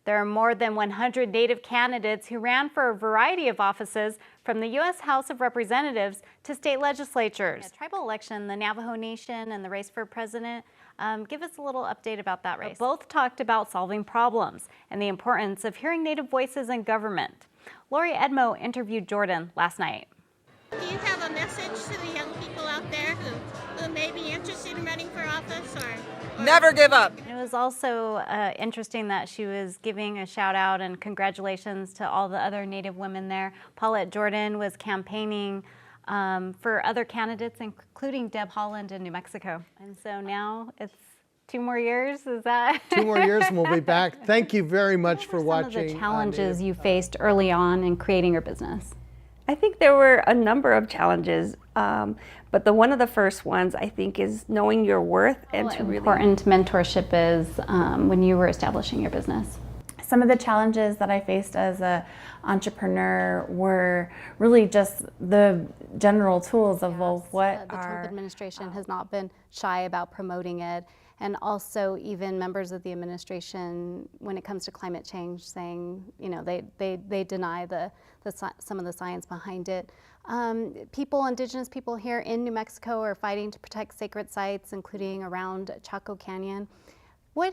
There are more than 100 Native candidates who ran for a variety of offices, from the U.S. House of Representatives to state legislatures. A tribal election, the Navajo Nation, and the race for president. Give us a little update about that race. Both talked about solving problems and the importance of hearing Native voices in government. Lori Edmo interviewed Jordan last night. Do you have a message to the young people out there who may be interested in running for office? Or never give up. It was also interesting that she was giving a shout out and congratulations to all the other Native women there. Paulette Jordan was campaigning for other candidates, including Deb Haaland in New Mexico. And so now it's 2 more years, is that? 2 more years and we'll be back. Thank you very much for watching. Some of the challenges you faced early on in creating your business? I think there were a number of challenges, but one of the first ones I think is knowing your worth and to really important mentorship is when you were establishing your business. Some of the challenges that I faced as an entrepreneur were really just the general tools of what the Trump administration has not been shy about promoting it, and also even members of the administration, when it comes to climate change, saying, you know, they deny some of the science behind it. Indigenous people here in New Mexico are fighting to protect sacred sites, including around Chaco Canyon.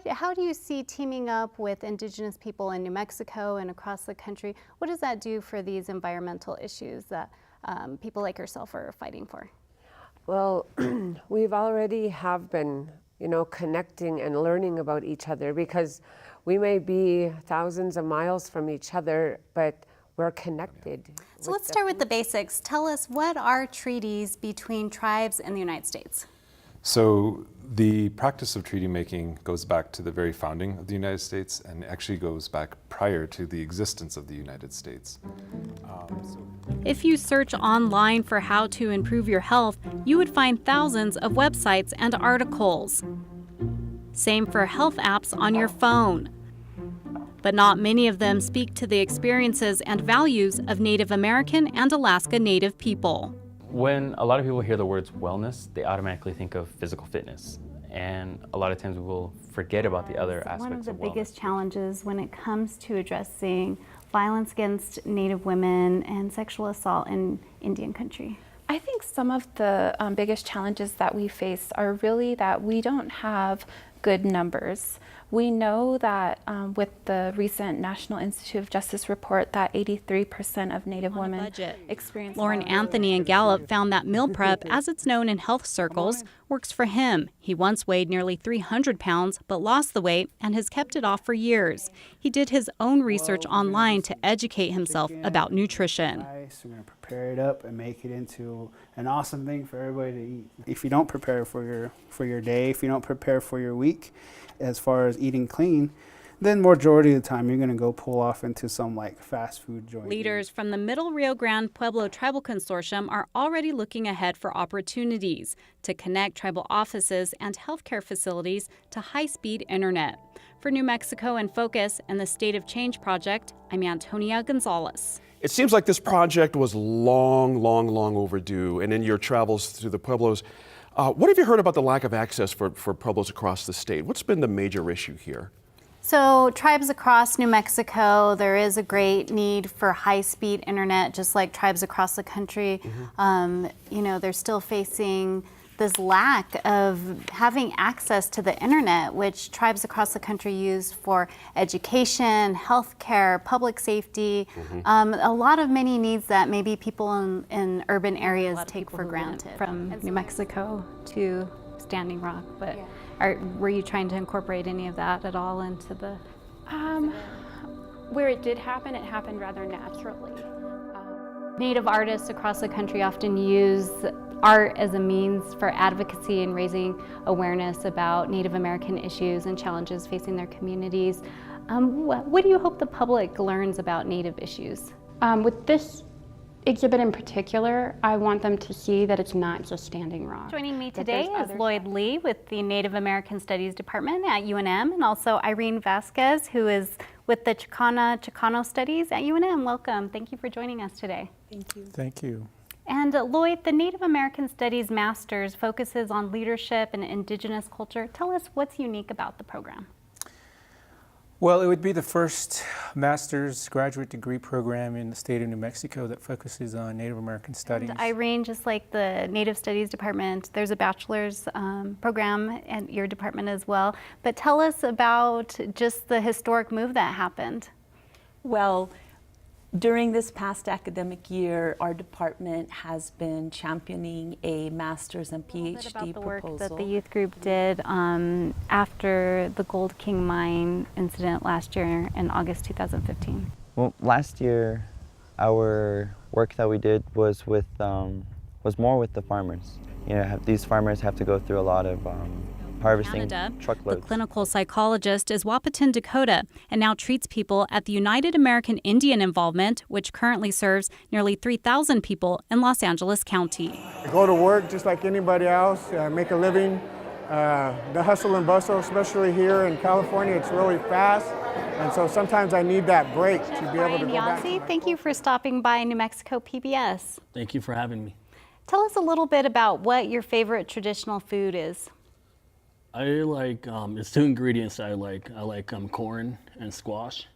How do you see teaming up with Indigenous people in New Mexico and across the country? What does that do for these environmental issues that people like yourself are fighting for? Well, we've already have been, connecting and learning about each other, because we may be thousands of miles from each other, but we're connected. So let's start with the basics. Tell us, what are treaties between tribes and the United States? So the practice of treaty making goes back to the very founding of the United States, and actually goes back prior to the existence of the United States. If you search online for how to improve your health, you would find thousands of websites and articles. Same for health apps on your phone. But not many of them speak to the experiences and values of Native American and Alaska Native people. When a lot of people hear the words wellness, they automatically think of physical fitness. And a lot of times we will forget about the other aspects of wellness. One of the biggest challenges when it comes to addressing violence against Native women and sexual assault in Indian country. I think some of the biggest challenges that we face are really that we don't have good numbers. We know that with the recent National Institute of Justice report that 83% of Native women experience Lauren Anthony in Gallup found that meal prep, as it's known in health circles, works for him. He once weighed nearly 300 pounds, but lost the weight and has kept it off for years. He did his own research online to educate himself about nutrition. We're going to prepare it up and make it into an awesome thing for everybody to eat. If you don't prepare for your day, if you don't prepare for your week, as far as eating clean, then majority of the time you're going to go pull off into some like fast food joint. Leaders from the Middle Rio Grande Pueblo Tribal Consortium are already looking ahead for opportunities to connect tribal offices and healthcare facilities to high-speed internet. For New Mexico in Focus and the State of Change Project, I'm Antonia Gonzales. It seems like this project was long overdue, and in your travels through the Pueblos, what have you heard about the lack of access for Pueblos across the state? What's been the major issue here? So tribes across New Mexico, there is a great need for high-speed internet, just like tribes across the country. They're still facing this lack of having access to the internet, which tribes across the country use for education, healthcare, public safety, a lot of many needs that maybe people in urban areas take for granted. From New Mexico to Standing Rock, but were you trying to incorporate any of that at all into the? Where it did happen, it happened rather naturally. Native artists across the country often use art as a means for advocacy and raising awareness about Native American issues and challenges facing their communities. What do you hope the public learns about Native issues? With this exhibit in particular, I want them to see that it's not just Standing Rock. Joining me today is Lloyd Lee with the Native American Studies Department at UNM, and also Irene Vasquez, who is with the Chicano Studies at UNM. Welcome. Thank you for joining us today. Thank you. Thank you. And Lloyd, the Native American Studies Masters focuses on leadership and indigenous culture. Tell us what's unique about the program. Well, it would be the first master's graduate degree program in the state of New Mexico that focuses on Native American studies. And Irene, just like the Native Studies department, there's a bachelor's program at your department as well. But tell us about just the historic move that happened. Well, during this past academic year, our department has been championing a master's and PhD about the proposal. work that the youth group did after the Gold King mine incident last year in August 2015. Well, last year, our work that we did was was more with the farmers. You know, these farmers have to go through a lot of harvesting truckloads. The clinical psychologist is Wahpeton, Dakota, and now treats people at the United American Indian Involvement, which currently serves nearly 3,000 people in Los Angeles County. I go to work just like anybody else, make a living. The hustle and bustle, especially here in California, it's really fast. And so sometimes I need that break to be able to go back. Thank you for stopping by New Mexico PBS. Thank you for having me. Tell us a little bit about what your favorite traditional food is. I like, there's two ingredients I like. I like corn and squash.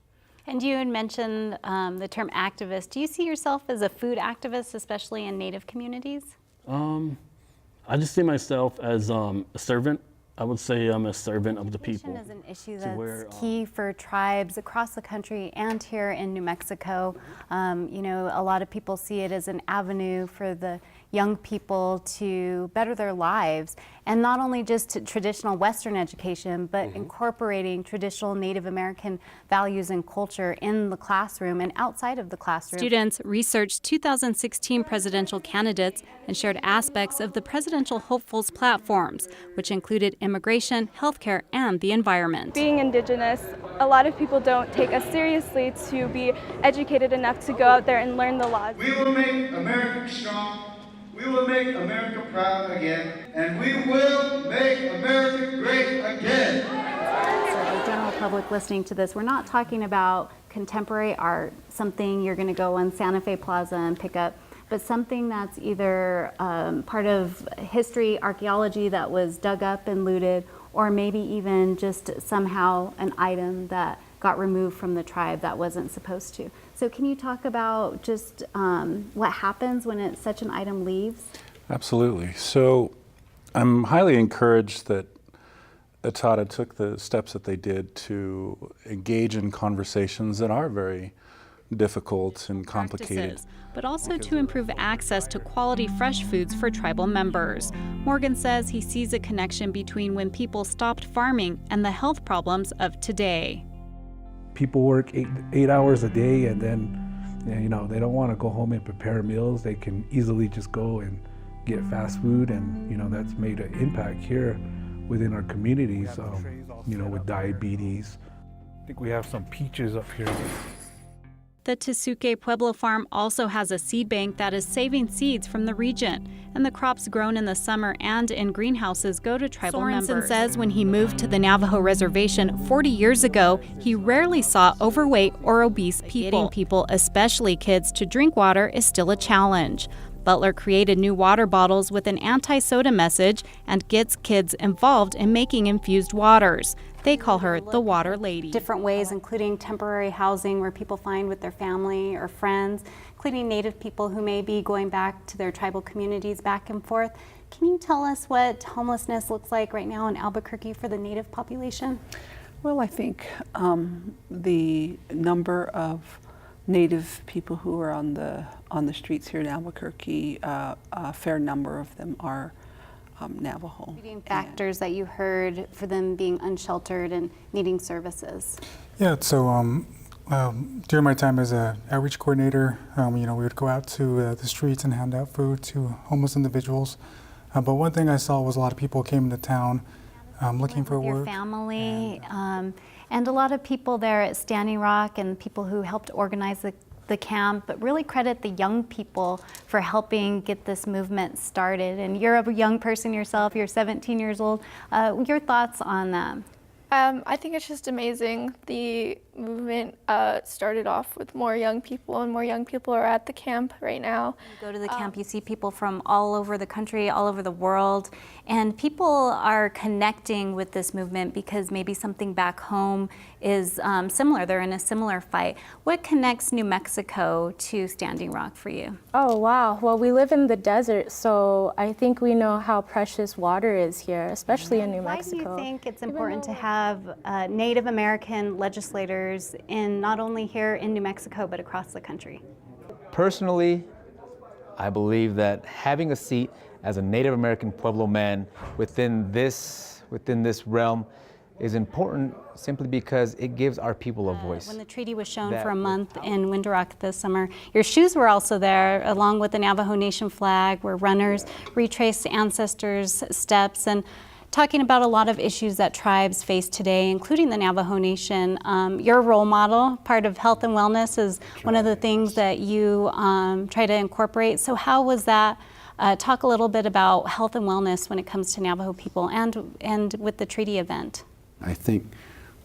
And you had mentioned the term activist. Do you see yourself as a food activist, especially in Native communities? I just see myself as a servant. I would say I'm a servant of the people. Is an issue that's key for tribes across the country and here in New Mexico. You know, a lot of people see it as an avenue for the young people to better their lives, and not only just traditional Western education, but incorporating traditional Native American values and culture in the classroom and outside of the classroom. Students researched 2016 presidential candidates and shared aspects of the presidential hopefuls platforms, which included immigration, healthcare, and the environment. Being Indigenous, a lot of people don't take us seriously to be educated enough to go out there and learn the laws. We will make America strong. We will make America proud again, and we will make America great again. So the general public listening to this, we're not talking about contemporary art, something you're going to go on Santa Fe Plaza and pick up, but something that's either part of history, archaeology that was dug up and looted, or maybe even just somehow an item that got removed from the tribe that wasn't supposed to. So can you talk about just what happens when such an item leaves? Absolutely. So I'm highly encouraged that Etata took the steps that they did to engage in conversations that are very difficult and complicated. But also to improve access to quality fresh foods for tribal members. Morgan says he sees a connection between when people stopped farming and the health problems of today. People work eight hours a day, and then you know, they don't want to go home and prepare meals. They can easily just go and get fast food, and you know, that's made an impact here within our communities. You know, with diabetes. I think we have some peaches up here. The Tesuque Pueblo farm also has a seed bank that is saving seeds from the region, and the crops grown in the summer and in greenhouses go to tribal members. Sorensen says when he moved to the Navajo reservation 40 years ago, he rarely saw overweight or obese people. Getting people, especially kids, to drink water is still a challenge. Butler created new water bottles with an anti-soda message and gets kids involved in making infused waters. They call her the Water Lady. Different ways, including temporary housing where people find with their family or friends, including Native people who may be going back to their tribal communities back and forth. Can you tell us what homelessness looks like right now in Albuquerque for the Native population? Well, I think the number of Native people who are on the streets here in Albuquerque, a fair number of them are Navajo. Factors that you heard for them being unsheltered and needing services. Yeah, so during my time as an outreach coordinator, you know, we would go out to the streets and hand out food to homeless individuals. But one thing I saw was a lot of people came into town looking for work. Your family, and a lot of people there at Standing Rock and people who helped organize the camp, but really credit the young people for helping get this movement started. And you're a young person yourself, you're 17 years old. Your thoughts on that? I think it's just amazing the movement started off with more young people, and more young people are at the camp right now. You go to the camp, you see people from all over the country, all over the world, and people are connecting with this movement because maybe something back home is similar. They're in a similar fight. What connects New Mexico to Standing Rock for you? Oh, wow. Well, we live in the desert, so I think we know how precious water is here, especially in New Mexico. Why do you think it's important to have Native American legislators in not only here in New Mexico, but across the country? Personally, I believe that having a seat as a Native American Pueblo man within this realm is important simply because it gives our people a voice. When the treaty was shown for a month in Window Rock this summer, your shoes were also there, along with the Navajo Nation flag, where runners retraced ancestors' steps and talking about a lot of issues that tribes face today, including the Navajo Nation. Your role model, part of health and wellness, is one of the things that you try to incorporate. So how was that? Talk a little bit about health and wellness when it comes to Navajo people and with the treaty event. I think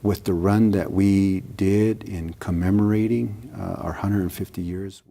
with the run that we did in commemorating our 150 years